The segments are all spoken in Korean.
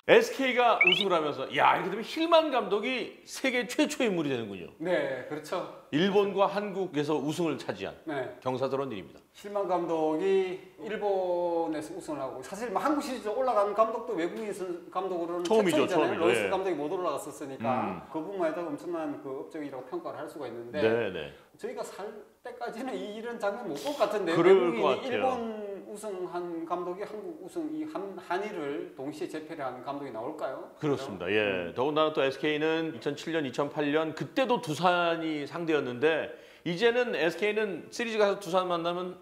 SK가 우승을 하면서 야 이렇게 되면 힐만 감독이 세계 최초의 인물이 되는군요. 네, 그렇죠. 일본과 한국에서 우승을 차지한 네. 경사스러운 일입니다. 힐만 감독이 일본에서 우승을 하고 사실 뭐 한국 시리즈 올라간 감독도 외국인 감독으로는 처음이죠, 최초이잖아요. 처음이죠. 로이스 예. 감독이 못 올라갔었으니까 그 부분만 해도 엄청난 그 업적이라고 평가를 할 수가 있는데 네네. 저희가 살 때까지는 이런 장면 못 볼 것 같은데 그럴 외국인이 것 같아요. 일본 우승한 감독이 한국 우승 이 한일을 동시에 재패를 한 감독이 나올까요? 그렇습니다. 예. 더군다나 또 SK는 2007년, 2008년 그때도 두산이 상대였는데 이제는 SK는 시리즈 가서 두산 만나면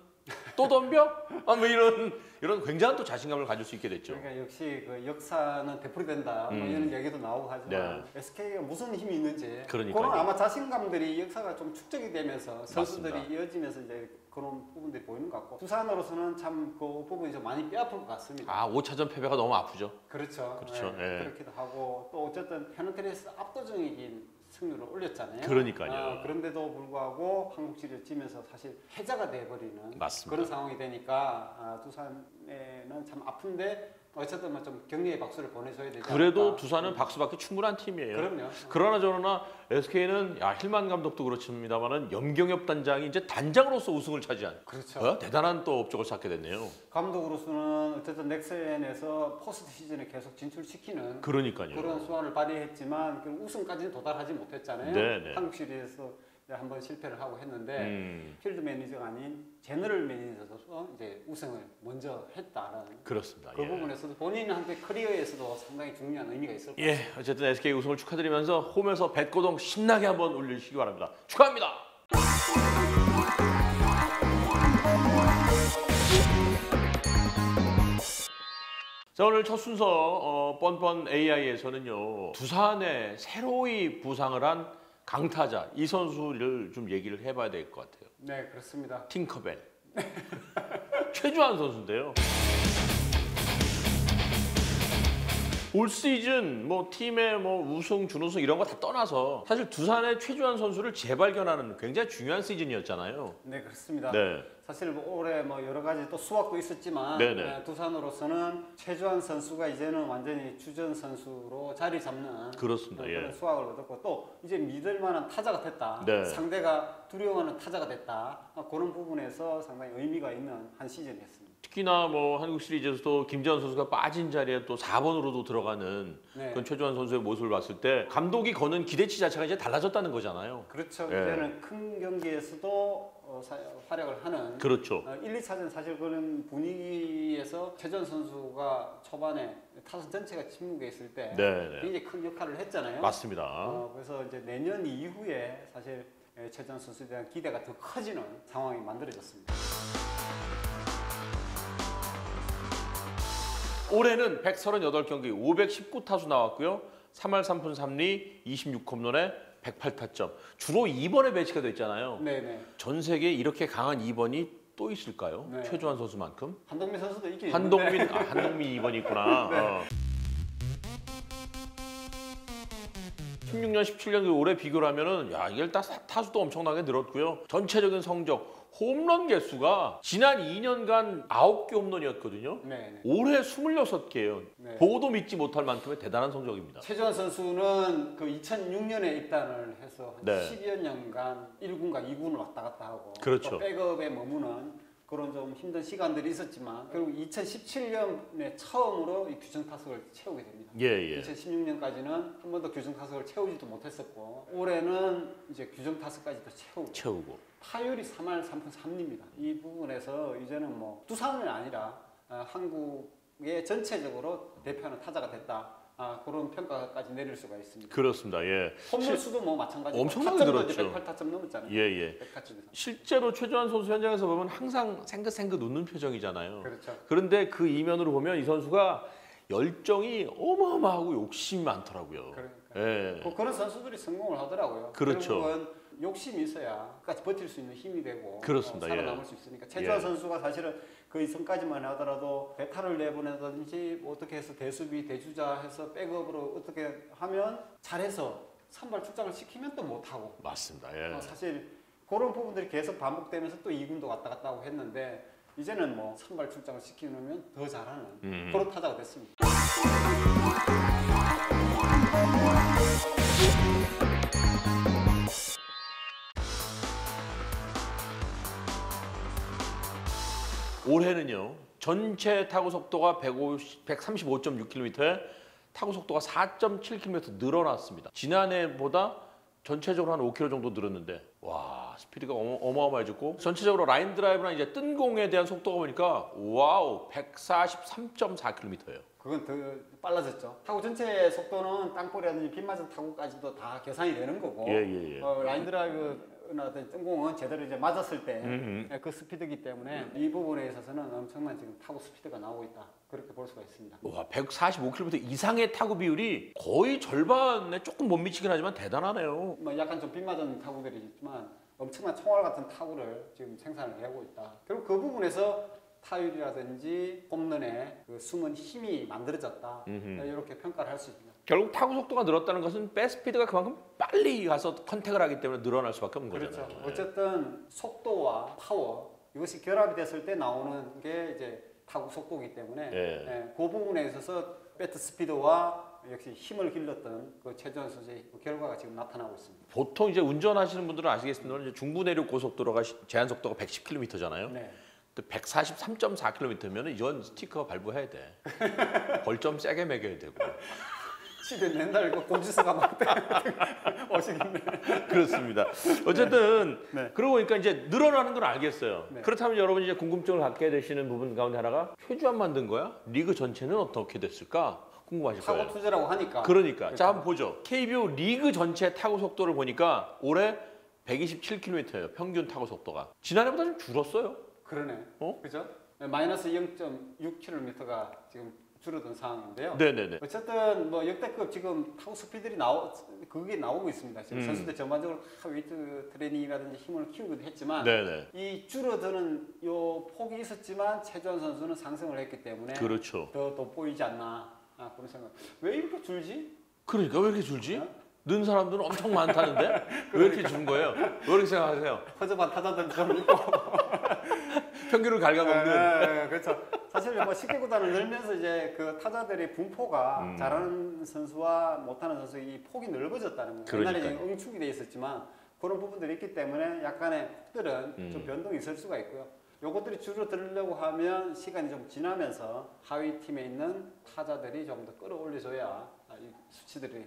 또 덤벼? 뭐 이런 굉장한 또 자신감을 가질 수 있게 됐죠. 그러니까 역시 그 역사는 되풀이된다 뭐 이런 얘기도 나오고 하지만 SK가 무슨 힘이 있는지 그러니까요. 그런 아마 자신감들이 역사가 좀 축적이 되면서 선수들이 맞습니다. 이어지면서 이제 그런 부분들이 보이는 것 같고 두산으로서는 참 그 부분이 좀 많이 뼈아플 것 같습니다. 아 5차전 패배가 너무 아프죠. 그렇죠. 그렇죠. 네, 예. 그렇기도 하고 또 어쨌든 페넌트레이스 압도적인 승률을 올렸잖아요. 그러니까요. 그런데도 불구하고 한국 시리즈 지면서 사실 패자가 돼버리는 맞습니다. 그런 상황이 되니까 두산에는 참 아픈데 어쨌든 뭐 좀 격려의 박수를 보내줘야 되지 않을까. 그래도 두산은 박수받기 충분한 팀이에요. 그럼요. 그러나 저러나 SK는 힐만 감독도 그렇습니다만은 염경엽 단장이 이제 단장으로서 우승을 차지한 그렇죠. 대단한 또 업적을 쌓게 됐네요. 감독으로서는 어쨌든 넥센에서 포스트 시즌에 계속 진출시키는 그러니까요. 그런 수완을 발휘했지만 그 우승까지는 도달하지 못했잖아요. 네네. 한국 시리즈에서 한번 실패를 하고 했는데 필드 매니저가 아닌 제너럴 매니저로서 이제 우승을 먼저 했다라는 그렇습니다. 그 부분에서도 본인한테 커리어에서도 상당히 중요한 의미가 있을 것 같습니다. 예, 어쨌든 SK 우승을 축하드리면서 홈에서 뱃고동 신나게 한번 울리시기 바랍니다. 축하합니다. 자, 오늘 첫 순서 뻔뻔 AI에서는요 두산에 새로이 부상을 한 강타자 이 선수를 좀 얘기를 해봐야 될 것 같아요. 네, 그렇습니다. 팅커벨 최주환 선수인데요. 올 시즌 뭐 팀의 뭐 우승, 준우승 이런 거 다 떠나서 사실 두산의 최주환 선수를 재발견하는 굉장히 중요한 시즌이었잖아요. 네, 그렇습니다. 네. 사실 뭐 올해 뭐 여러 가지 또 수확도 있었지만 네네. 두산으로서는 최주환 선수가 이제는 완전히 주전 선수로 자리 잡는 그렇습니다. 그런 예. 수확을 얻었고 또 이제 믿을 만한 타자가 됐다. 네. 상대가 두려워하는 타자가 됐다. 그런 부분에서 상당히 의미가 있는 한 시즌이었습니다. 특히나 뭐 한국 시리즈에서도 김재환 선수가 빠진 자리에 또 4번으로도 들어가는 네. 그런 최주환 선수의 모습을 봤을 때 감독이 거는 기대치 자체가 이제 달라졌다는 거잖아요. 그렇죠. 예. 이제는 큰 경기에서도 활약을 하는 그렇죠. 1, 2차전 사실 그런 분위기에서 최전 선수가 초반에 타선 전체가 침묵해 있을 때 네네. 굉장히 큰 역할을 했잖아요. 맞습니다. 그래서 이제 내년 이후에 사실 최전 선수에 대한 기대가 더 커지는 상황이 만들어졌습니다. 올해는 138경기 519타수 나왔고요. 3할 3푼 3리 26홈런에 108타점. 주로 2번에 배치가 됐잖아요. 네네. 전 세계에 이렇게 강한 2번이 또 있을까요? 네. 최주환 선수만큼? 한동민 선수도 있긴 한동민, 있는데 한동민 2번이 있구나. 네. 16년, 17년 올해 비교를 하면은 야 이게 일단 타수도 엄청나게 늘었고요. 전체적인 성적 홈런 개수가 지난 2년간 9개 홈런이었거든요. 네네. 올해 26개예요. 네. 보고도 믿지 못할 만큼의 대단한 성적입니다. 최주환 선수는 그 2006년에 입단을 해서 한 네. 10여 년간 1군과 2군을 왔다 갔다 하고 그렇죠. 또 백업에 머무는 그런 좀 힘든 시간들이 있었지만 결국 2017년에 처음으로 이 규정 타석을 채우게 됩니다. 예. 2016년까지는 한 번도 규정 타석을 채우지도 못했었고 올해는 이제 규정 타석까지도 채우고. 타율이 3할 3푼 3리입니다. 이 부분에서 이제는 뭐 두산이 아니라 한국의 전체적으로 대표하는 타자가 됐다. 그런 평가까지 내릴 수가 있습니다. 그렇습니다. 예. 홈런 수도 뭐 마찬가지고 엄청나게 늘었죠. 108타점 넘었잖아요. 예. 100타점에서. 실제로 최주환 선수 현장에서 보면 항상 생긋생긋 웃는 표정이잖아요. 그렇죠. 그런데 그 이면으로 보면 이 선수가 열정이 어마어마하고 욕심이 많더라고요. 그러니까. 예. 그런 선수들이 성공을 하더라고요. 그렇죠. 결국은 욕심이 있어야 끝까지 버틸 수 있는 힘이 되고 그렇습니다. 살아남을 예. 수 있으니까 최주환 예. 선수가 사실은 그 이전까지만 하더라도 대타를 내보내든지 뭐 어떻게 해서 대수비 대주자 해서 백업으로 어떻게 하면 잘해서 선발 출장을 시키면 또 못하고 맞습니다. 예. 사실 그런 부분들이 계속 반복되면서 또 2군도 왔다 갔다 하고 했는데 이제는 뭐 선발 출장을 시키면 더 잘하는 그런 타자가 됐습니다. 올해는요 전체 타구 속도가 135.6km에 타구 속도가 4.7km 늘어났습니다. 지난해보다 전체적으로 한 5km 정도 늘었는데 와 스피드가 어마어마해졌고 전체적으로 라인 드라이브나 이제 뜬 공에 대한 속도가 보니까 와우 143.4km예요. 그건 더 빨라졌죠. 타구 전체 속도는 땅볼이라든지 빗 맞은 타구까지도 다 계산이 되는 거고 예. 라인 드라이브나 뜬공은 제대로 이제 맞았을 때 그 스피드이기 때문에 이 부분에 있어서는 엄청난 지금 타구 스피드가 나오고 있다. 그렇게 볼 수가 있습니다. 와 145km 이상의 타구 비율이 거의 절반에 조금 못 미치긴 하지만 대단하네요. 뭐 약간 좀 빗 맞은 타구들이 있지만 엄청난 총알 같은 타구를 지금 생산을 하고 있다. 그리고 그 부분에서 타율이라든지 홈런의 그 숨은 힘이 만들어졌다. 이렇게 평가를 할 수 있습니다. 결국 타구 속도가 늘었다는 것은 백스피드가 그만큼 빨리 가서 컨택을 하기 때문에 늘어날 수밖에 없는 거잖아요. 그렇죠. 어쨌든 속도와 파워 이것이 결합이 됐을 때 나오는 게 이제 타구 속도이기 때문에 그 부분에 있어서 배트 스피드와 역시 힘을 길렀던 그 최주환 선수의 그 결과가 지금 나타나고 있습니다. 보통 이제 운전하시는 분들은 아시겠습니다만 이제 중부 내륙 고속도로가 제한 속도가 110km잖아요. 네. 143.4km면 이건 스티커 발부해야 돼. 벌점 세게 매겨야 되고. 집에 맨날 그 고지서가 막 오시겠네. 그렇습니다. 어쨌든 네. 그러고 보니까 이제 늘어나는 건 알겠어요. 네. 그렇다면 여러분이 이제 궁금증을 갖게 되시는 부분 가운데 하나가 최주환 만든 거야? 리그 전체는 어떻게 됐을까? 궁금하실 거예요. 타고 투자라고 하니까. 그러니까 자 한번 보죠. KBO 리그 전체 타구 속도를 보니까 올해 127km예요. 평균 타구 속도가. 지난해보다 좀 줄었어요. 그러네. 어? 그죠? 마이너스 0.6km가 지금 줄어든 상황인데요. 네네네. 어쨌든 뭐 역대급 지금 타구 스피드들이 그게 나오고 있습니다. 지금 선수들 전반적으로 웨이트 트레이닝이라든지 힘을 키우기도 했지만 네네. 이 줄어드는 요 폭이 있었지만 최주환 선수는 상승을 했기 때문에 그렇죠. 더 돋보이지 않나 그런 생각. 왜 이렇게 줄지? 그러니까 왜 이렇게 줄지? 어? 는 사람들은 엄청 많다는데 왜 이렇게 준 거예요? 왜 이렇게 생각하세요? 허접한 타자들 좀 있고. 평균을 갉아먹는. 네, 그렇죠. 사실 뭐 10개 구단을 늘면서 이제 그 타자들의 분포가 잘하는 선수와 못하는 선수 이 폭이 넓어졌다는 거예요. 옛날에 이제 응축이 돼 있었지만 그런 부분들이 있기 때문에 약간의 폭들은 좀 변동이 있을 수가 있고요. 요것들이 줄어들려고 하면 시간이 좀 지나면서 하위 팀에 있는 타자들이 좀 더 끌어올려줘야 이 수치들이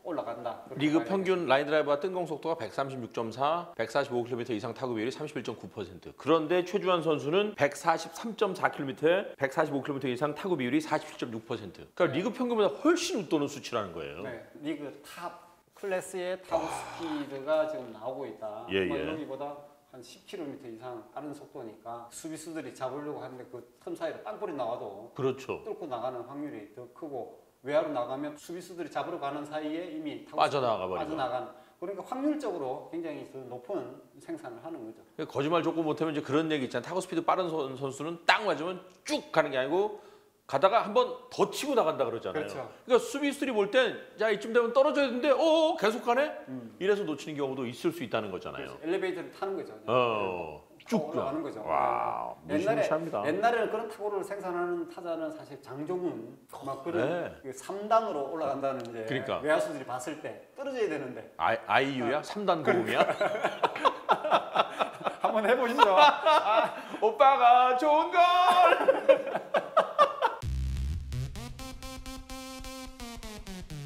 올라간다. 리그 평균 라인 드라이브와 뜬공 속도가 136.4, 145km 이상 타구 비율이 31.9%. 그런데 최주환 선수는 143.4km에 145km 이상 타구 비율이 47.6%. 그러니까 리그 평균보다 훨씬 웃도는 수치라는 거예요. 네, 리그 탑 클래스의 타구 스피드가 지금 나오고 있다. 예, 뭐 예. 여기보다 한 10km 이상 빠른 속도니까 수비수들이 잡으려고 하는데 그 틈 사이로 땅볼이 나와도 그렇죠. 뚫고 나가는 확률이 더 크고 외야로 나가면 수비수들이 잡으러 가는 사이에 이미 타구 빠져나가 버리고. 빠져나가는 그러니까 확률적으로 굉장히 더 높은 생산을 하는 거죠. 거짓말 조금 못하면 이제 그런 얘기 있잖아요. 타구 스피드 빠른 선수는 딱 맞으면 쭉 가는 게 아니고 가다가 한 번 더 치고 나간다 그러잖아요. 그렇죠. 그러니까 수비수들이 볼 땐 야 이쯤 되면 떨어져야 되는데 계속 가네? 이래서 놓치는 경우도 있을 수 있다는 거잖아요. 그래서 엘리베이터를 타는 거죠. 쭉 올라가는 거죠. 와, 무시무시합니다. 옛날에는 그런 타구를 생산하는 타자는 사실 장종훈 막 그런 네. 그 3단으로 올라간다는 이제 그러니까. 외야수들이 봤을 때 떨어져야 되는데 아이유야? 3단 고음이야? 한번 해보시죠. 오빠가 좋은 걸!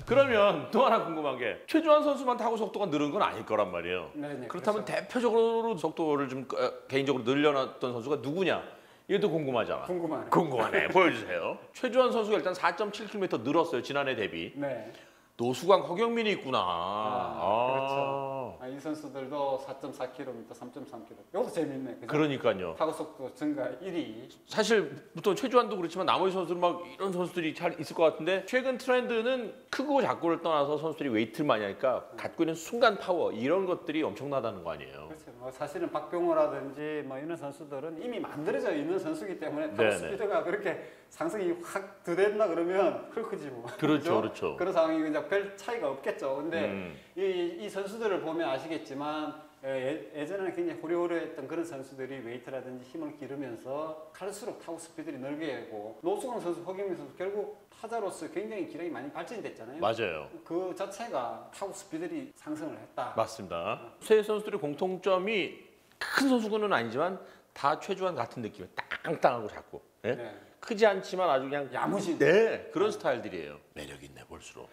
그러면 또 하나 궁금한 게 최주환 선수만 타구 속도가 늘은 건 아닐 거란 말이에요. 네, 그렇다면 그렇죠. 대표적으로 속도를 좀 개인적으로 늘려놨던 선수가 누구냐? 얘도 궁금하잖아. 궁금하네. 궁금하네. 보여주세요. 최주환 선수가 일단 4.7km 늘었어요. 지난해 대비. 네. 노수광, 허경민이 있구나. 그렇죠. 이 선수들도 4.4km, 3.3km. 이것도 재밌네. 그죠? 그러니까요. 타구 속도 증가 1위. 사실 보통 최주환도 그렇지만 나머지 선수들 막 이런 선수들이 잘 있을 것 같은데 최근 트렌드는 크고 작고를 떠나서 선수들이 웨이트를 많이 하니까 갖고 있는 순간 파워 이런 것들이 엄청나다는 거 아니에요. 그렇죠. 뭐 사실은 박병호라든지 뭐 이런 선수들은 이미 만들어져 있는 선수이기 때문에 타구 네네. 스피드가 그렇게 상승이 확 더됐나 그러면 헐크지 뭐. 그렇죠, 그죠? 그렇죠. 그런 상황이 그냥 별 차이가 없겠죠. 근데 이 선수들을 보면 아시겠지만 예전에는 굉장히 호리호리했던 그런 선수들이 웨이트라든지 힘을 기르면서 갈수록 타구 스피드를 늘게 되고 노수광 선수, 허경민 선수 결국 타자로서 굉장히 기량이 많이 발전됐잖아요. 맞아요. 그 자체가 타구 스피드이 상승을 했다. 맞습니다. 세 선수들의 공통점이 큰 선수군은 아니지만 다 최주환 같은 느낌이에요. 땅땅하고 작고. 예? 네. 크지 않지만 아주 그냥 야무진. 네, 그런 스타일들이에요. 매력 있네 볼수록.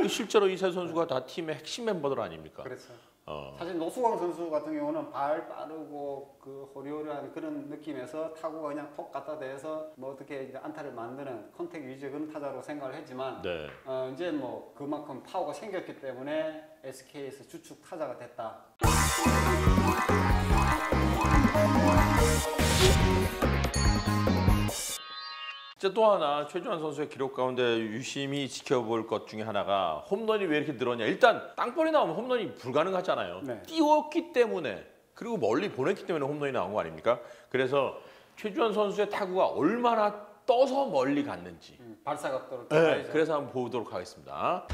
실제로 이 세 선수가 다 팀의 핵심 멤버들 아닙니까? 그렇죠. 사실 노수광 선수 같은 경우는 발 빠르고 그 호리호리한 그런 느낌에서 타구가 그냥 톡 갖다 대서 뭐 어떻게 이제 안타를 만드는 컨택 위주 그런 타자로 생각을 했지만 네. 이제 뭐 그만큼 파워가 생겼기 때문에 SK에서 주축 타자가 됐다. 이제 또 하나 최주환 선수의 기록 가운데 유심히 지켜볼 것 중에 하나가 홈런이 왜 이렇게 늘었냐. 일단 땅볼이 나오면 홈런이 불가능하잖아요. 네. 띄웠기 때문에 그리고 멀리 보냈기 때문에 홈런이 나온 거 아닙니까? 그래서 최주환 선수의 타구가 얼마나 떠서 멀리 갔는지 발사 각도를 네, 봐야죠. 그래서 한번 보도록 하겠습니다.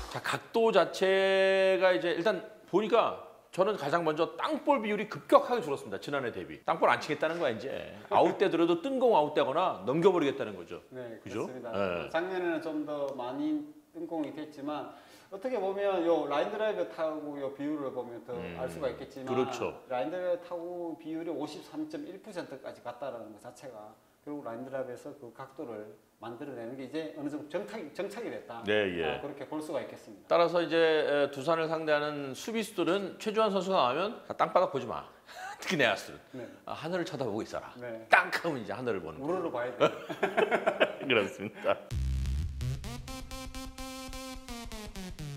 자, 각도 자체가 이제 일단 보니까 저는 가장 먼저 땅볼 비율이 급격하게 줄었습니다. 지난해 대비. 땅볼 안 치겠다는 거야 이제. 아웃되더라도 뜬공 아웃되거나 넘겨버리겠다는 거죠. 네, 그죠? 그렇습니다. 네. 작년에는 좀 더 많이 뜬공이 됐지만 어떻게 보면 요 라인 드라이브 타구 요 비율을 보면 더 알 수가 있겠지만 그렇죠. 라인 드라이브 타구 비율이 53.1%까지 갔다라는 것 자체가 결국 라인 드라이브에서 그 각도를 만들어내는 게 이제 어느 정도 정착이 됐다. 네, 예. 그렇게 볼 수가 있겠습니다. 따라서 이제 두산을 상대하는 수비수들은 최주환 선수가 나오면 땅바닥 보지 마. 특히 내야수. 네. 하늘을 쳐다보고 있어라. 네. 땅 하면 이제 하늘을 보는 거예요. 우르르 봐야 돼. 그렇습니다.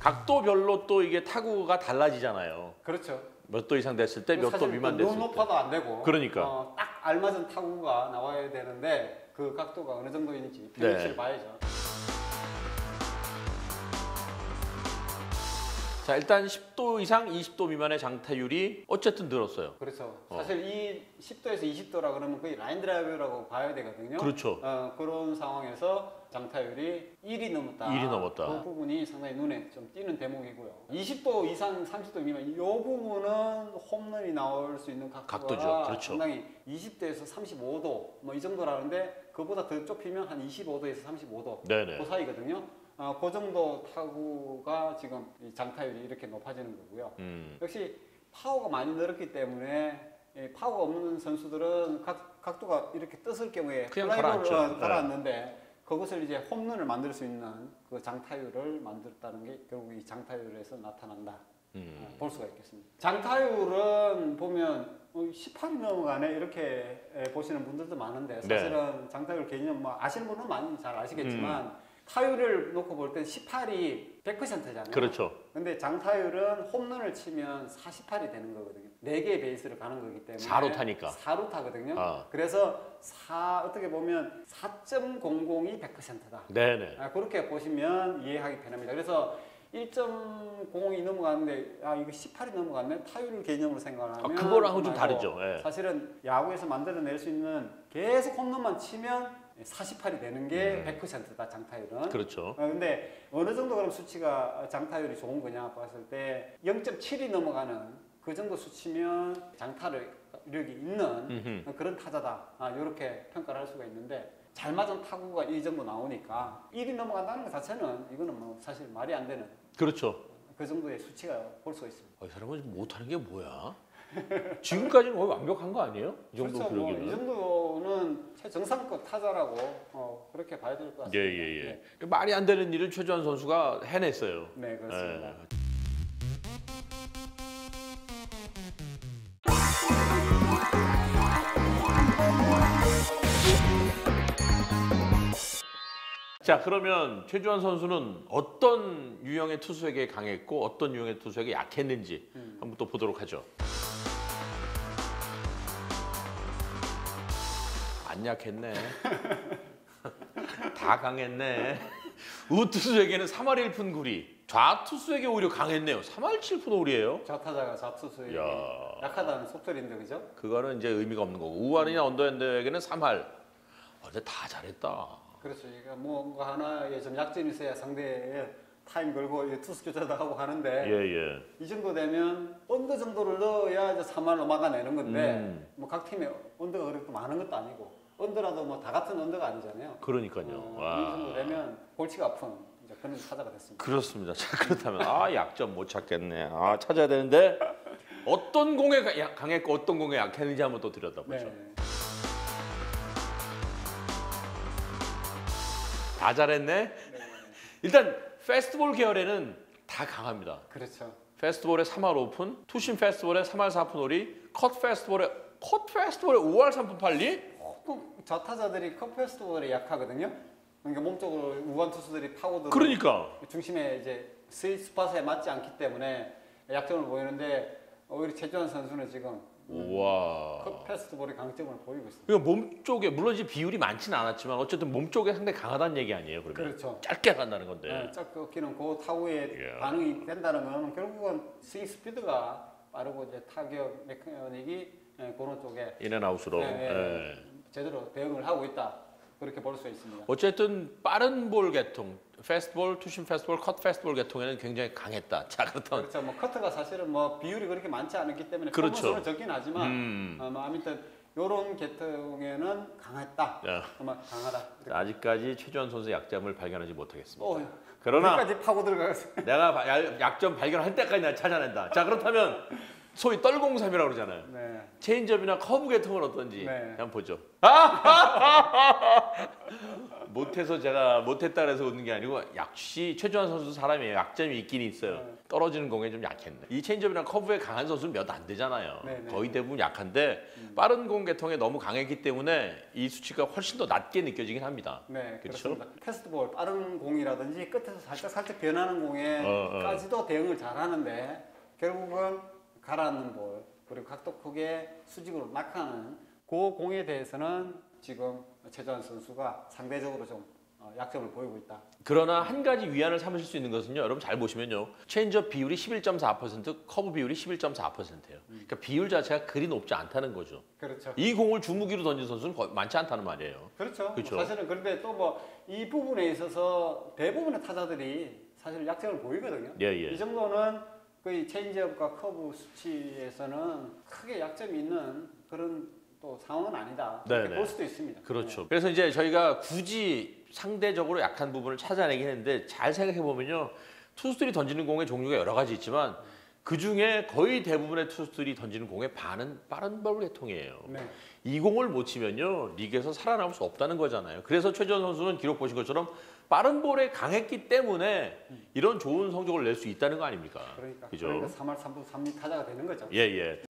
각도별로 또 이게 타구가 달라지잖아요. 그렇죠. 몇 도 이상 됐을 때, 몇 도 사실 미만 너무 됐을 때. 높아도 안 되고. 그러니까. 딱 알맞은 타구가 나와야 되는데 그 각도가 어느 정도인지 네. 평균치를 봐야죠. 자, 일단 10도 이상 20도 미만의 장타율이 어쨌든 늘었어요. 그렇죠. 사실 이 10도에서 20도라 그러면 거의 라인 드라이브라고 봐야 되거든요. 그렇죠. 그런 상황에서 장타율이 1이 넘었다. 1이 넘었다. 그 부분이 상당히 눈에 좀 띄는 대목이고요. 20도 이상 30도 미만 이 부분은 홈런이 나올 수 있는 각도가 각도죠. 그렇죠. 상당히 20도에서 35도 뭐 이 정도라는데 그보다 더 좁히면 한 25도에서 35도 네네. 그 사이거든요. 그 정도 타구가 지금 이 장타율이 이렇게 높아지는 거고요. 역시 파워가 많이 늘었기 때문에 파워가 없는 선수들은 각도가 이렇게 떴을 경우에 그냥 플라이볼을 가라앉죠. 가라앉는데 그것을 이제 홈런을 만들 수 있는 그 장타율을 만들었다는 게 결국 이 장타율에서 나타난다. 볼 수가 있겠습니다. 장타율은 보면 18이 넘어가네 이렇게 보시는 분들도 많은데 사실은 장타율 개념 뭐 아시는 분은 많이 잘 아시겠지만 타율을 놓고 볼 때 18이 100%잖아요. 그렇죠. 근데 장타율은 홈런을 치면 48이 되는 거거든요. 4개의 베이스를 가는 거기 때문에 4루 타니까. 4루 타거든요. 아. 그래서 어떻게 보면 4.00이 100%다. 네네. 그렇게 보시면 이해하기 편합니다. 그래서 1.0이 넘어갔는데 이거 18이 넘어갔네 타율 개념으로 생각하면 그거랑은 좀 다르죠. 예. 사실은 야구에서 만들어낼 수 있는 계속 홈런만 치면 48이 되는 게 100%다 장타율은. 그렇죠. 근데 어느 정도 그럼 수치가 장타율이 좋은 거냐 봤을 때 0.7이 넘어가는 그 정도 수치면 장타력이 있는 그런 타자다. 이렇게 평가를 할 수가 있는데 잘 맞은 타구가 이 정도 나오니까 1이 넘어간다는 것 자체는 이거는 뭐 사실 말이 안 되는 그렇죠. 그 정도의 수치가 볼 수가 있습니다. 이 사람은 못하는 게 뭐야? 지금까지는 거의 완벽한 거 아니에요? 이 정도 그렇죠. 이 기록이면. 정도는 최정상급 타자라고 그렇게 봐야 될 것 같습니다. 예. 말이 안 되는 일을 최주환 선수가 해냈어요. 네, 그렇습니다. 예. 자, 그러면 최주환 선수는 어떤 유형의 투수에게 강했고 어떤 유형의 투수에게 약했는지 한번 또 보도록 하죠. 안 약했네. 다 강했네. 우투수에게는 3할 1푼 9리. 좌투수에게 오히려 강했네요. 3할 7푼 5리예요. 좌타자가 좌투수에게 야. 약하다는 속설인데 그죠? 그거는 이제 의미가 없는 거고 우할이나 언더핸드에게는 3할. 근데 다 잘했다. 그렇죠. 그러니까 뭔가 하나의 좀 약점이 있어야 상대의 타임 걸고 이제 투수 교체도 하고 하는데 예. 이 정도 되면 언더 정도를 넣어야 이제 3할로 막아내는 건데 뭐 각 팀에 언더가 그렇게 많은 것도 아니고 언더라도 뭐 다 같은 언더가 아니잖아요. 그러니까요. 이 정도 되면 골치가 아픈 이제 그런 타자가 됐습니다. 그렇습니다. 자, 그렇다면 약점 못 찾겠네. 찾아야 되는데 어떤 공에 강했고 어떤 공에 약했는지 한번 또 들여다보죠. 네. 다 잘했네. 일단 페스티벌 계열에는 다 강합니다. 그렇죠. 페스티벌에 3할 오픈, 투심 페스티벌에 3할 4푼 5리, 컷 페스티벌에 5할 3푼 8리. 좌타자들이 컵 페스티벌에 약하거든요. 그러니까 몸쪽으로 우완 투수들이 파고들어. 그러니까 중심에 이제 스윗 스팟에 맞지 않기 때문에 약점을 보이는데 오히려 최주환 선수는 지금 우와. 컵 페스티벌의 강점을 보이고 있습니다. 이거 몸 쪽에 물론 이제 비율이 많지는 않았지만 어쨌든 몸 쪽에 상당히 강하다는 얘기 아니에요, 그러면? 그렇죠. 짧게 간다는 건데. 네, 짧게 꺾이는 그 타구에 예. 반응이 된다는 건 결국은 스윙 스피드가 빠르고 이제 타격 메커닉이 그런 쪽에 인앤아웃으로. 예. 제대로 대응을 하고 있다. 그렇게 볼 수 있습니다. 어쨌든 빠른 볼 계통, 페스티벌, 투심 페스티벌, 컷 페스티벌 계통에는 굉장히 강했다. 자, 그렇다면 그렇죠. 뭐 커트가 사실은 뭐 비율이 그렇게 많지 않기 때문에 그렇죠. 홈런수는 적긴 하지만 뭐 아무튼 이런 계통에는 강했다. 야. 정말 강하다. 아직까지 최주환 선수의 약점을 발견하지 못하겠습니다. 어, 그러나 여기까지 파고 들어가서 내가 약점 발견할 때까지 내가 찾아낸다. 자, 그렇다면 소위 떨공삼이라고 그러잖아요. 네. 체인지업이나 커브 계통은 어떤지 네. 한번 보죠. 못해서 제가 못했다 그래서 웃는 게 아니고 역시 최주환 선수 사람이에요. 약점이 있긴 있어요. 떨어지는 공에 좀 약했네. 이 체인지업이나 커브에 강한 선수는 몇 안 되잖아요. 네. 거의 대부분 약한데 빠른 공 계통에 너무 강했기 때문에 이 수치가 훨씬 더 낮게 느껴지긴 합니다. 네, 그렇죠? 그렇습니다. 패스트볼 빠른 공이라든지 끝에서 살짝 변하는 공에까지도 대응을 잘하는데 결국은 가라앉는 볼 그리고 각도 크게 수직으로 낙하는 그 공에 대해서는 지금 최주환 선수가 상대적으로 좀 약점을 보이고 있다. 그러나 한 가지 위안을 삼으실 수 있는 것은요. 여러분 잘 보시면요. 체인지업 비율이 11.4%, 커브 비율이 11.4%예요. 그러니까 비율 자체가 그리 높지 않다는 거죠. 그렇죠. 이 공을 주무기로 던진 선수는 거의 많지 않다는 말이에요. 그렇죠. 그렇죠. 사실은 그런데 또 뭐 이 부분에 있어서 대부분의 타자들이 사실 약점을 보이거든요. 예. 이 정도는 거의 체인지업과 커브 수치에서는 크게 약점이 있는 그런 또 상황은 아니다. 네네. 볼 수도 있습니다. 그렇죠. 그래서 이제 저희가 굳이 상대적으로 약한 부분을 찾아내긴 했는데 잘 생각해 보면요. 투수들이 던지는 공의 종류가 여러 가지 있지만 그 중에 거의 대부분의 투수들이 던지는 공의 반은 빠른 볼 계통이에요. 네. 이 공을 못 치면요. 리그에서 살아남을 수 없다는 거잖아요. 그래서 최주환 선수는 기록 보신 것처럼 빠른 볼에 강했기 때문에 이런 좋은 성적을 낼 수 있다는 거 아닙니까? 그러니까, 그죠? 그러니까 3할 3분 3리 타자가 되는 거죠. 예.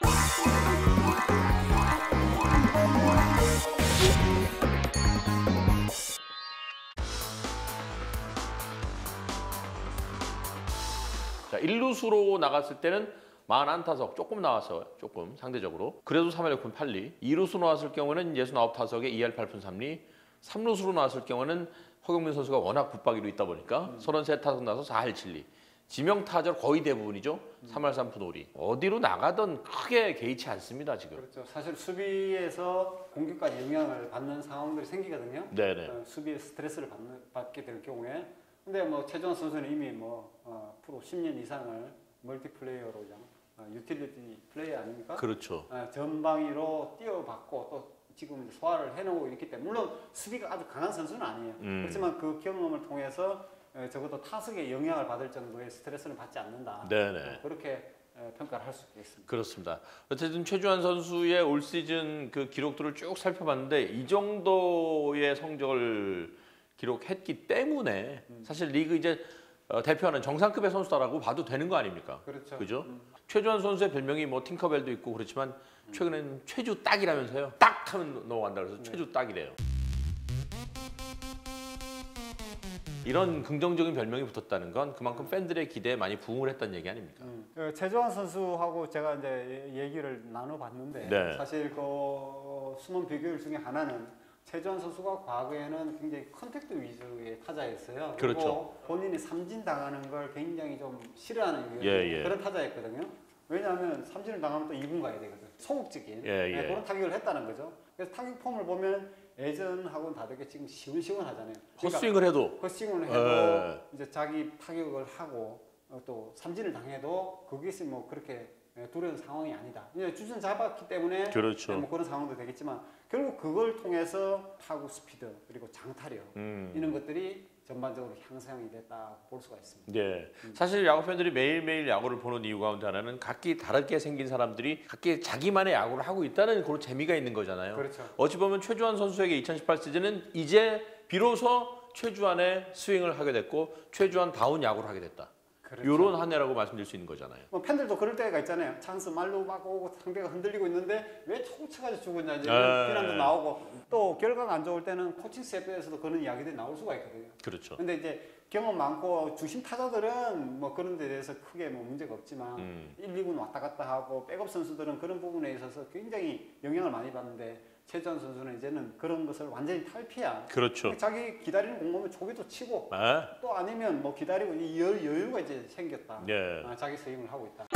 자, 1루수로 나갔을 때는 41타석 조금 나왔어요. 조금 상대적으로. 그래도 3할 6푼 8리. 2루수 나왔을 경우는 69타석에 2할 8푼 3리. 3루수로 나왔을 경우는 허경민 선수가 워낙 붙박이로 있다 보니까 33타석 나서 4할 7리. 지명 타자 거의 대부분이죠. 3할 3푼 5리. 어디로 나가든 크게 개의치 않습니다, 지금. 그렇죠. 사실 수비에서 공격까지 영향을 받는 상황들이 생기거든요. 네네. 수비에 스트레스를 받게 될 경우에. 근데 뭐 최주환 선수는 이미 프로 10년 이상을 멀티플레이어로 유틸리티 플레이어 아닙니까? 그렇죠. 전방위로 뛰어받고 또 지금 소화를 해놓고 있기 때문에 물론 수비가 아주 강한 선수는 아니에요. 그렇지만 그 경험을 통해서 적어도 타석에 영향을 받을 정도의 스트레스를 받지 않는다. 네네. 그렇게 평가를 할 수 있겠습니다. 그렇습니다. 어쨌든 최주환 선수의 올 시즌 그 기록들을 쭉 살펴봤는데 이 정도의 성적을 기록했기 때문에 사실 리그 이제 대표하는 정상급의 선수다라고 봐도 되는 거 아닙니까? 그렇죠. 그죠? 최주환 선수의 별명이 뭐 팅커벨도 있고 그렇지만 최근에는 최주 딱이라면서요. 딱 하면 넘어간다 그래서 최주 딱이래요. 이런 긍정적인 별명이 붙었다는 건 그만큼 팬들의 기대에 많이 부응을 했다는 얘기 아닙니까? 최주환 선수하고 제가 이제 얘기를 나눠봤는데 네. 사실 그 숨은 비결 중에 하나는 최주환 선수가 과거에는 굉장히 컨택트 위주의 타자였어요. 그렇죠. 그리고 본인이 삼진 당하는 걸 굉장히 좀 싫어하는 예. 그런 타자였거든요. 왜냐하면 삼진을 당하면 또 2군 가야 되거든. 소극적인 예. 그런 타격을 했다는 거죠. 그래서 타격 폼을 보면 예전하고는 다르게 지금 시원시원하잖아요. 그러니까 헛스윙을 해도 헛스윙을 해도 이제 자기 타격을 하고 또 삼진을 당해도 그것이 뭐 그렇게 두려운 상황이 아니다. 주전 잡았기 때문에 그렇죠. 뭐 그런 상황도 되겠지만 결국 그걸 통해서 타구 스피드 그리고 장타력 이런 것들이 전반적으로 향상이 됐다 볼 수가 있습니다. 네, 사실 야구 팬들이 매일매일 야구를 보는 이유 가운데 하나는 각기 다르게 생긴 사람들이 각기 자기만의 야구를 하고 있다는 그런 재미가 있는 거잖아요. 그렇죠. 어찌 보면 최주환 선수에게 2018 시즌은 이제 비로소 최주환의 스윙을 하게 됐고 최주환다운 야구를 하게 됐다. 그렇죠. 이런 한 해라고 말씀드릴 수 있는 거잖아요. 뭐 팬들도 그럴 때가 있잖아요. 찬스 말로 막 오고 상대가 흔들리고 있는데 왜 초구 쳐가지고 죽었냐 이제 비난도 나오고 또 결과가 안 좋을 때는 코칭 스태프에서도 그런 이야기들이 나올 수가 있거든요. 그렇죠. 근데 이제 경험 많고 주심 타자들은 뭐 그런 데 대해서 크게 뭐 문제가 없지만 1, 2군 왔다 갔다 하고 백업 선수들은 그런 부분에 있어서 굉장히 영향을 많이 받는데 최주환 선수는 이제는 그런 것을 완전히 탈피한 그렇죠. 자기 기다리는 공 보면 초기도 치고 아? 또 아니면 뭐 기다리고 이 여유가 이제 생겼다. 예. 자기 스윙을 하고 있다.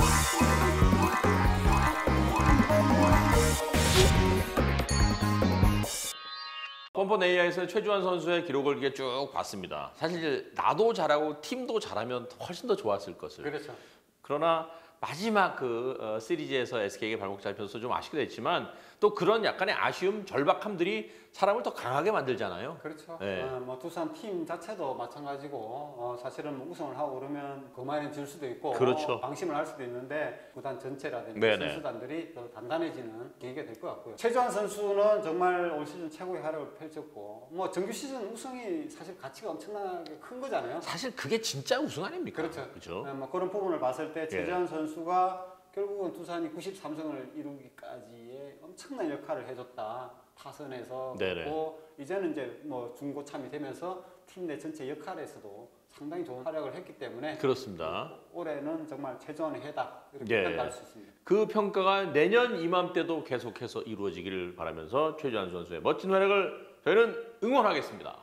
뻔뻔 AI에서 최주환 선수의 기록을 이렇게 쭉 봤습니다. 사실 나도 잘하고 팀도 잘하면 훨씬 더 좋았을 것을. 그렇죠. 그러나 마지막 그 시리즈에서 SK에게 발목 잡혀서 좀 아쉽게 됐지만 또 그런 약간의 아쉬움, 절박함들이 사람을 더 강하게 만들잖아요. 그렇죠. 네. 뭐 두산 팀 자체도 마찬가지고 사실은 뭐 우승을 하고 그러면 그만에 질 수도 있고 그렇죠. 방심을 할 수도 있는데 구단 전체라든지 네네. 선수단들이 더 단단해지는 계기가 될 것 같고요. 최주환 선수는 정말 올 시즌 최고의 활약을 펼쳤고 뭐 정규 시즌 우승이 사실 가치가 엄청나게 큰 거잖아요. 사실 그게 진짜 우승 아닙니까? 그렇죠. 그렇죠. 뭐 그런 부분을 봤을 때 최주환 선수가 결국은 두산이 93승을 이루기까지의 엄청난 역할을 해줬다. 타선에서 그렇고 이제는 이제 뭐 중고참이 되면서 팀 내 전체 역할에서도 상당히 좋은 활약을 했기 때문에 그렇습니다. 올해는 정말 최주환의 해다 이렇게 평가할 수 있습니다. 그 평가가 내년 이맘때도 계속해서 이루어지기를 바라면서 최주환 선수의 멋진 활약을 저희는 응원하겠습니다.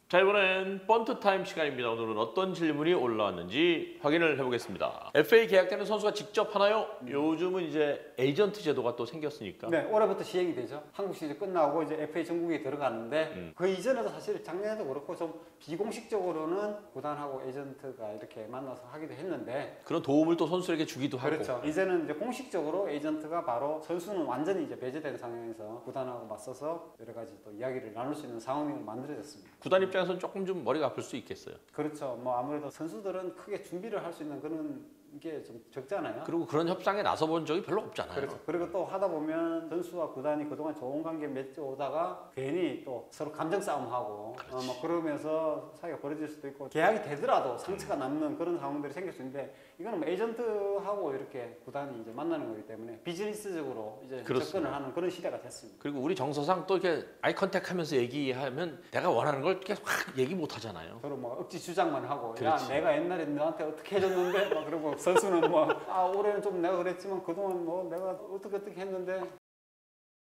자, 이번엔 번트 타임 시간입니다. 오늘은 어떤 질문이 올라왔는지 확인을 해보겠습니다. FA 계약되는 선수가 직접 하나요? 요즘은 이제 에이전트 제도가 또 생겼으니까. 네, 올해부터 시행이 되죠. 한국 시즌 끝나고 이제 FA 전국에 들어갔는데 그 이전에도 사실 작년에도 그렇고 좀 비공식적으로는 구단하고 에이전트가 이렇게 만나서 하기도 했는데 그런 도움을 또 선수에게 주기도 하고. 그렇죠. 이제는 이제 공식적으로 에이전트가 바로 선수는 완전히 이제 배제된 상황에서 구단하고 맞서서 여러 가지 또 이야기를 나눌 수 있는 상황이 만들어졌습니다. 구단 입장에서는 조금 좀 머리가 아플 수 있겠어요. 그렇죠. 뭐 아무래도 선수들은 크게 준비를 할 수 있는 그런 게 좀 적잖아요. 그리고 그런 협상에 나서본 적이 별로 없잖아요. 그렇죠. 그리고 또 하다 보면 선수와 구단이 그동안 좋은 관계 맺어오다가 괜히 또 서로 감정 싸움하고 뭐 그러면서 사이가 벌어질 수도 있고 계약이 되더라도 상처가 남는 그런 상황들이 생길 수 있는데 이거는 뭐 에이전트하고 이렇게 구단이 이제 만나는 거기 때문에 비즈니스적으로 이제 접근을 하는 그런 시대가 됐습니다. 그리고 우리 정서상 또 이렇게 아이 컨택하면서 얘기하면 내가 원하는 걸 계속 확 얘기 못 하잖아요. 서로 뭐 억지 주장만 하고 그렇지. 야 내가 옛날에 너한테 어떻게 해줬는데 막 그러고 선수는 뭐 올해는 좀 내가 그랬지만 그동안 뭐 내가 어떻게 했는데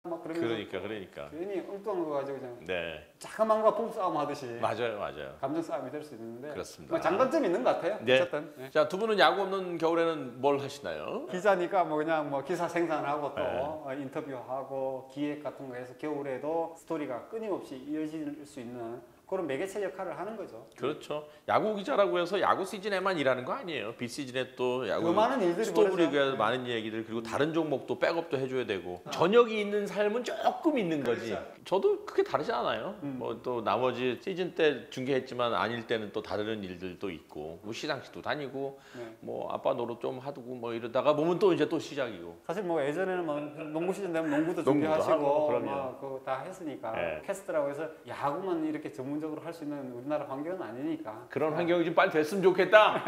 막 그러면서 그러니까. 괜히 엉뚱한 거 가지고 그냥 네. 자그만과 부부싸움 하듯이 맞아요. 감정 싸움이 될 수 있는데 그렇습니다. 뭐 장단점이 있는 것 같아요. 네. 어쨌든 네. 자, 두 분은 야구 없는 겨울에는 뭘 하시나요? 기자니까 뭐 그냥 뭐 기사 생산하고 또 인터뷰하고 기획 같은 거 해서 겨울에도 스토리가 끊임없이 이어질 수 있는 그런 매개체 역할을 하는 거죠. 그렇죠. 야구 기자라고 해서 야구 시즌에만 일하는 거 아니에요. 비시즌에 또 야구 많은 일들이 스토브리그에서 벌어져. 많은 얘기들 그리고 다른 종목도 백업도 해줘야 되고 저녁이 있는 삶은 조금 있는 거지. 그렇죠. 저도 크게 다르지 않아요. 뭐 또 나머지 시즌 때 중계했지만 아닐 때는 또 다른 일들도 있고 뭐 시상식도 다니고 네. 뭐 아빠 노릇 좀 하고 뭐 이러다가 보면 또 이제 또 시작이고. 사실 뭐 예전에는 뭐 농구 시즌 되면 농구도 농구도 준비하시고 하고, 그럼요. 뭐 그거 다 했으니까 네. 캐스트라고 해서 야구만 이렇게 전문적으로 할 수 있는 우리나라 환경은 아니니까 그런 환경이 좀 빨리 됐으면 좋겠다.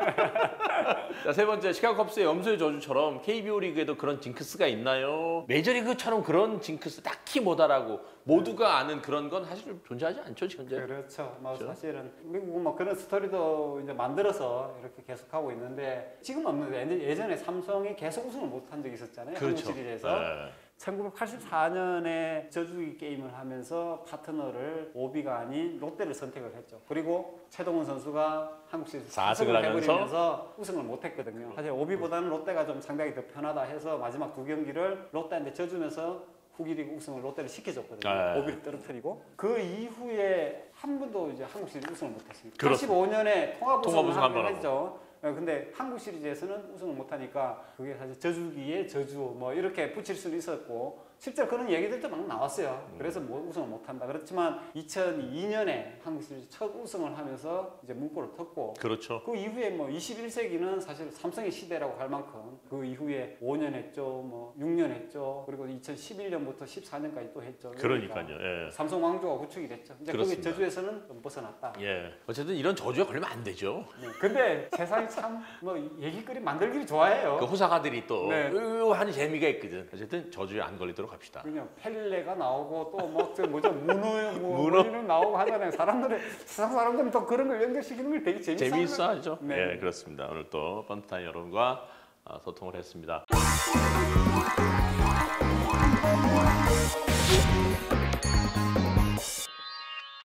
자, 세 번째, 시카고 컵스의 염소의 저주처럼 KBO 리그에도 그런 징크스가 있나요? 메이저리그처럼 그런 징크스 딱히 뭐다라고 모두가 아는 그런 건 사실 존재하지 않죠, 지금 현재. 그렇죠. 뭐 그렇죠? 사실은 미국 뭐 그런 스토리도 이제 만들어서 이렇게 계속하고 있는데 지금 없는데 예전에 삼성이 계속 우승을 못한 적이 있었잖아요. 그렇죠. 한국 시리즈에서. 네. 1984년에 저주기 게임을 하면서 파트너를 오비가 아닌 롯데를 선택을 했죠. 그리고 최동원 선수가 한국 시리즈 4승을 4승을 하면서 해버리면서 우승을 못했거든요. 사실 오비보다는 롯데가 좀 상당히 더 편하다 해서 마지막 두 경기를 롯데한테 져주면서 후기리그 우승을 롯데를 시켜줬거든요. 아, 오비를 떨어뜨리고 그 이후에 한 번도 이제 한국 시리즈 우승을 못했습니다. 그렇습니다. 85년에 통합 우승을 통합 우승 한번 한번 했죠. 근데 한국 시리즈에서는 우승을 못하니까 그게 사실 저주기의 저주 뭐 이렇게 붙일 수는 있었고 실제로 그런 얘기들도 막 나왔어요. 그래서 뭐 우승을 못한다. 그렇지만 2002년에 한국 시리즈 첫 우승을 하면서 이제 문구를 텄고 그렇죠. 그 이후에 뭐 21세기는 사실 삼성의 시대라고 할 만큼 그 이후에 5년 했죠, 뭐 6년 했죠, 그리고 2011년부터 14년까지 또 했죠. 그러니까요. 예. 삼성 왕조가 구축이 됐죠. 이제 거기 그렇습니다. 저주에서는 좀 벗어났다. 예. 어쨌든 이런 저주에 걸리면 안 되죠. 네. 근데 세상이 참 뭐 얘기거리 만들기를 좋아해요. 그 호사가들이 또 네. 하는 재미가 있거든. 어쨌든 저주에 안 걸리도록 합시다. 그냥 펠레가 나오고 또 뭐 뭐죠 문어 문어? 는 나오고 하잖아요. 세상 사람들은 또 그런 걸 연결시키는 걸 되게 재미있어 하죠. 네. 예, 그렇습니다. 오늘 또 번트타임 여러분과 소통을 했습니다.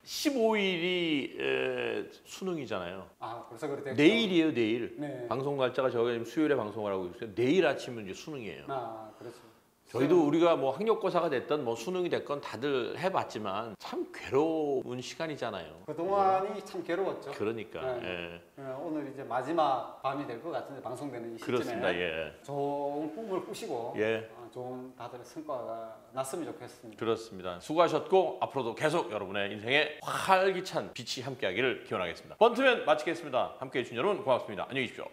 15일이 수능이잖아요. 아 벌써 그렇대. 내일이에요, 내일. 네. 방송 날짜가 저희가 지금 수요일에 방송을 하고 있어요. 내일 아침은 이제 수능이에요. 아 그렇죠. 저희도 우리가 뭐 학력고사가 됐던 뭐 수능이 됐건 다들 해봤지만 참 괴로운 시간이잖아요. 그 동안이 참 괴로웠죠. 그러니까. 네. 예. 오늘 이제 마지막 밤이 될 것 같은데 방송되는 이 시점에 그렇습니다. 예. 좋은 꿈을 꾸시고 예. 좋은 다들 성과가 났으면 좋겠습니다. 그렇습니다. 수고하셨고 앞으로도 계속 여러분의 인생에 활기찬 빛이 함께하기를 기원하겠습니다. 번트맨 마치겠습니다. 함께해 주신 여러분 고맙습니다. 안녕히 계십시오.